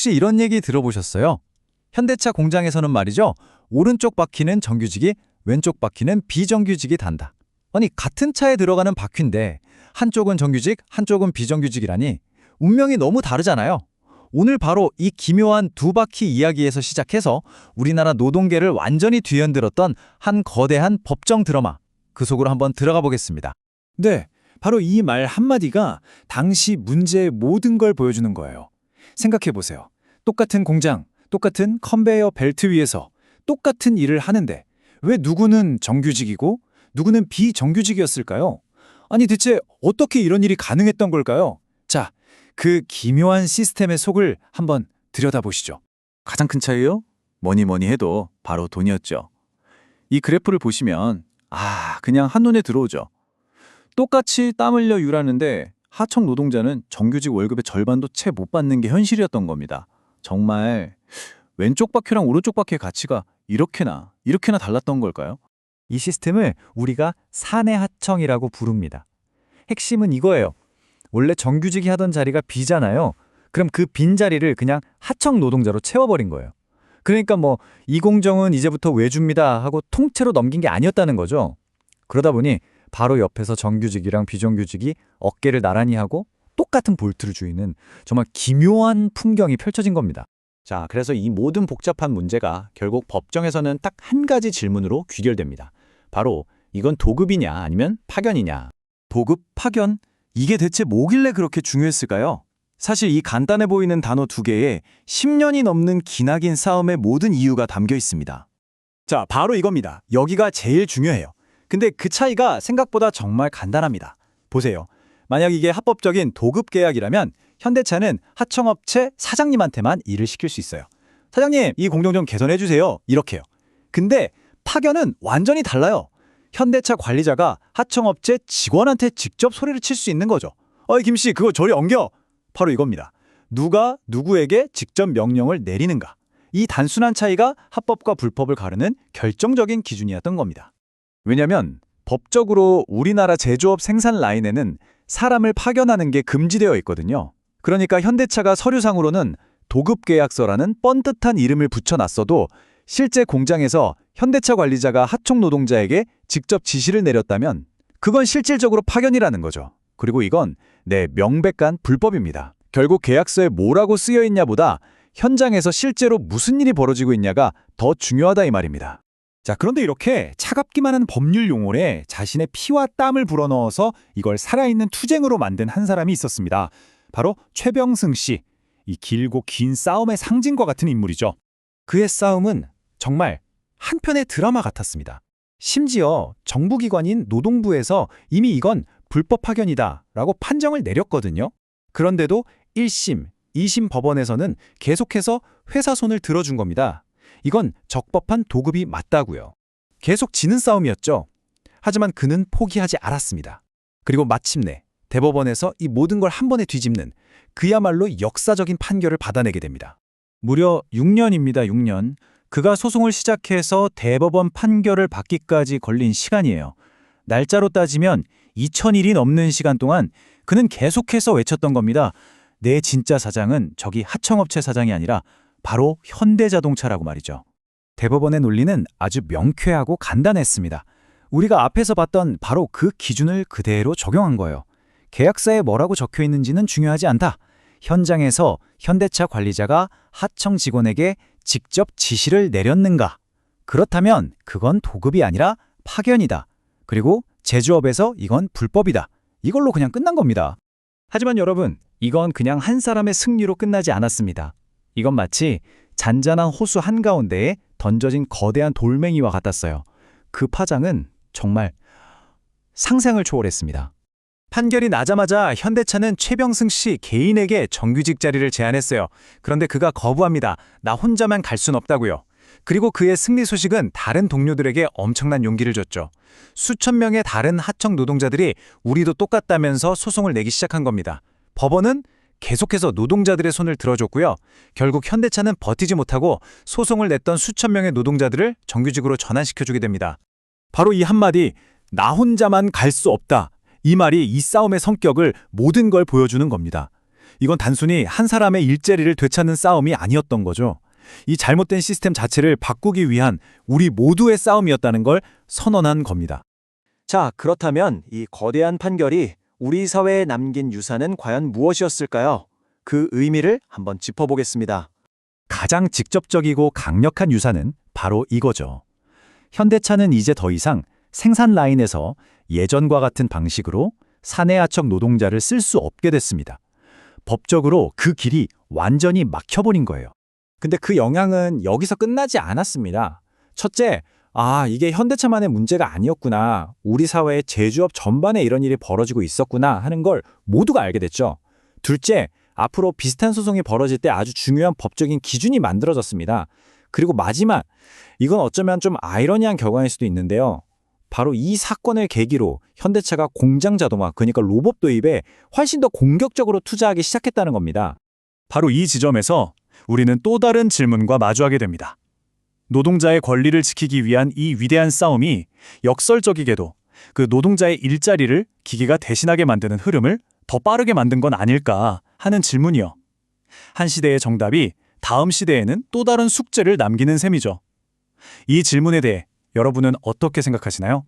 혹시 이런 얘기 들어보셨어요? 현대차 공장에서는 말이죠. 오른쪽 바퀴는 정규직이, 왼쪽 바퀴는 비정규직이 단다. 아니, 같은 차에 들어가는 바퀴인데 한쪽은 정규직, 한쪽은 비정규직이라니 운명이 너무 다르잖아요. 오늘 바로 이 기묘한 두 바퀴 이야기에서 시작해서 우리나라 노동계를 완전히 뒤흔들었던 한 거대한 법정 드라마, 그 속으로 한번 들어가 보겠습니다. 네, 바로 이 말 한마디가 당시 문제의 모든 걸 보여주는 거예요. 생각해보세요. 똑같은 공장, 똑같은 컨베이어 벨트 위에서 똑같은 일을 하는데 왜 누구는 정규직이고 누구는 비정규직이었을까요? 아니 대체 어떻게 이런 일이 가능했던 걸까요? 자, 그 기묘한 시스템의 속을 한번 들여다보시죠. 가장 큰 차이요? 뭐니 해도 바로 돈이었죠. 이 그래프를 보시면 그냥 한눈에 들어오죠. 똑같이 땀 흘려 일하는데 하청 노동자는 정규직 월급의 절반도 채 못 받는 게 현실이었던 겁니다. 정말 왼쪽 바퀴랑 오른쪽 바퀴의 가치가 이렇게나 달랐던 걸까요? 이 시스템을 우리가 사내 하청이라고 부릅니다. 핵심은 이거예요. 원래 정규직이 하던 자리가 비잖아요. 그럼 그 빈 자리를 그냥 하청 노동자로 채워버린 거예요. 그러니까 이 공정은 이제부터 외주입니다 하고 통째로 넘긴 게 아니었다는 거죠. 그러다 보니 바로 옆에서 정규직이랑 비정규직이 어깨를 나란히 하고 똑같은 볼트를 조이는 정말 기묘한 풍경이 펼쳐진 겁니다. 자, 그래서 이 모든 복잡한 문제가 결국 법정에서는 딱 한 가지 질문으로 귀결됩니다. 바로 이건 도급이냐 아니면 파견이냐. 도급, 파견? 이게 대체 뭐길래 그렇게 중요했을까요? 사실 이 간단해 보이는 단어 두 개에 10년이 넘는 기나긴 싸움의 모든 이유가 담겨 있습니다. 자, 바로 이겁니다. 여기가 제일 중요해요. 근데 그 차이가 생각보다 정말 간단합니다. 보세요. 만약 이게 합법적인 도급 계약이라면 현대차는 하청업체 사장님한테만 일을 시킬 수 있어요. 사장님, 이 공정 좀 개선해 주세요. 이렇게요. 근데 파견은 완전히 달라요. 현대차 관리자가 하청업체 직원한테 직접 소리를 칠 수 있는 거죠. 어이 김씨, 그거 저리 옮겨. 바로 이겁니다. 누가 누구에게 직접 명령을 내리는가. 이 단순한 차이가 합법과 불법을 가르는 결정적인 기준이었던 겁니다. 왜냐면 법적으로 우리나라 제조업 생산 라인에는 사람을 파견하는 게 금지되어 있거든요. 그러니까 현대차가 서류상으로는 도급계약서라는 뻔듯한 이름을 붙여놨어도 실제 공장에서 현대차 관리자가 하청 노동자에게 직접 지시를 내렸다면 그건 실질적으로 파견이라는 거죠. 그리고 이건 명백한 불법입니다. 결국 계약서에 뭐라고 쓰여 있냐보다 현장에서 실제로 무슨 일이 벌어지고 있냐가 더 중요하다 이 말입니다. 자, 그런데 이렇게 차갑기만 한 법률 용어에 자신의 피와 땀을 불어넣어서 이걸 살아있는 투쟁으로 만든 한 사람이 있었습니다. 바로 최병승 씨. 이 길고 긴 싸움의 상징과 같은 인물이죠. 그의 싸움은 정말 한편의 드라마 같았습니다. 심지어 정부기관인 노동부에서 이미 이건 불법 파견이다 라고 판정을 내렸거든요. 그런데도 1심, 2심 법원에서는 계속해서 회사 손을 들어준 겁니다. 이건 적법한 도급이 맞다고요. 계속 지는 싸움이었죠. 하지만 그는 포기하지 않았습니다. 그리고 마침내 대법원에서 이 모든 걸 한 번에 뒤집는 그야말로 역사적인 판결을 받아내게 됩니다. 무려 6년입니다. 6년. 그가 소송을 시작해서 대법원 판결을 받기까지 걸린 시간이에요. 날짜로 따지면 2000일이 넘는 시간 동안 그는 계속해서 외쳤던 겁니다. 내 진짜 사장은 저기 하청업체 사장이 아니라 바로 현대자동차라고 말이죠. 대법원의 논리는 아주 명쾌하고 간단했습니다. 우리가 앞에서 봤던 바로 그 기준을 그대로 적용한 거예요. 계약서에 뭐라고 적혀 있는지는 중요하지 않다. 현장에서 현대차 관리자가 하청 직원에게 직접 지시를 내렸는가? 그렇다면 그건 도급이 아니라 파견이다. 그리고 제조업에서 이건 불법이다. 이걸로 그냥 끝난 겁니다. 하지만 여러분, 이건 그냥 한 사람의 승리로 끝나지 않았습니다. 이건 마치 잔잔한 호수 한가운데에 던져진 거대한 돌멩이와 같았어요. 그 파장은 정말 상상을 초월했습니다. 판결이 나자마자 현대차는 최병승 씨 개인에게 정규직 자리를 제안했어요. 그런데 그가 거부합니다. 나 혼자만 갈 순 없다고요. 그리고 그의 승리 소식은 다른 동료들에게 엄청난 용기를 줬죠. 수천 명의 다른 하청 노동자들이 우리도 똑같다면서 소송을 내기 시작한 겁니다. 법원은 계속해서 노동자들의 손을 들어줬고요. 결국 현대차는 버티지 못하고 소송을 냈던 수천 명의 노동자들을 정규직으로 전환시켜주게 됩니다. 바로 이 한마디, 나 혼자만 갈 수 없다. 이 말이 이 싸움의 성격을 모든 걸 보여주는 겁니다. 이건 단순히 한 사람의 일자리를 되찾는 싸움이 아니었던 거죠. 이 잘못된 시스템 자체를 바꾸기 위한 우리 모두의 싸움이었다는 걸 선언한 겁니다. 자, 그렇다면 이 거대한 판결이 우리 사회에 남긴 유산은 과연 무엇이었을까요? 그 의미를 한번 짚어보겠습니다. 가장 직접적이고 강력한 유산은 바로 이거죠. 현대차는 이제 더 이상 생산 라인에서 예전과 같은 방식으로 사내 하청 노동자를 쓸 수 없게 됐습니다. 법적으로 그 길이 완전히 막혀버린 거예요. 근데 그 영향은 여기서 끝나지 않았습니다. 첫째, 이게 현대차만의 문제가 아니었구나. 우리 사회의 제조업 전반에 이런 일이 벌어지고 있었구나 하는 걸 모두가 알게 됐죠. 둘째, 앞으로 비슷한 소송이 벌어질 때 아주 중요한 법적인 기준이 만들어졌습니다. 그리고 마지막, 이건 어쩌면 좀 아이러니한 결과일 수도 있는데요. 바로 이 사건을 계기로 현대차가 공장 자동화, 그러니까 로봇 도입에 훨씬 더 공격적으로 투자하기 시작했다는 겁니다. 바로 이 지점에서 우리는 또 다른 질문과 마주하게 됩니다. 노동자의 권리를 지키기 위한 이 위대한 싸움이 역설적이게도 그 노동자의 일자리를 기계가 대신하게 만드는 흐름을 더 빠르게 만든 건 아닐까 하는 질문이요. 한 시대의 정답이 다음 시대에는 또 다른 숙제를 남기는 셈이죠. 이 질문에 대해 여러분은 어떻게 생각하시나요?